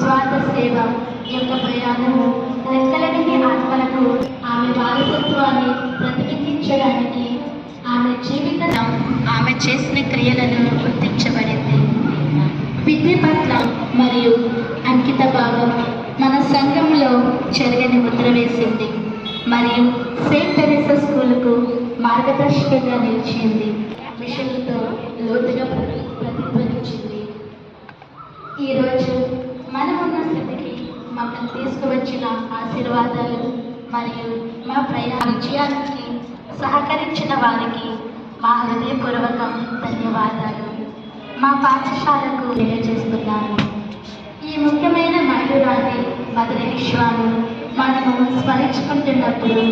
నిస్వార్థ సేవ యొక్క ప్రయాణము లెక్కలేని ఆత్మలకు ఆమె వారసత్వాన్ని ప్రతిబింబించడానికి ఆమె జీవితం ఆమె చేసిన క్రియలను గుర్తించబడింది. విద్య పట్ల మరియు అంకిత భావం మన సంఘంలో చెరగని ముద్ర వేసింది మరియు సెయింట్ తెరెసా స్కూలుకు మార్గదర్శకంగా నిలిచింది. మిషన్లతో లోతుగా ప్రతిధ్వనించింది. ఈరోజు మనమున్న స్థితికి మమ్మల్ని తీసుకువచ్చిన ఆశీర్వాదాలు మరియు మా ప్రయాణ విజయానికి సహకరించిన వారికి మా హృదయపూర్వక ధన్యవాదాలు మా పాఠశాలకు తెలియజేస్తున్నాను. ఈ ముఖ్యమైన మహిళరాన్ని మధుర విశ్వాన్ని మనము స్మరించుకుంటున్నప్పుడు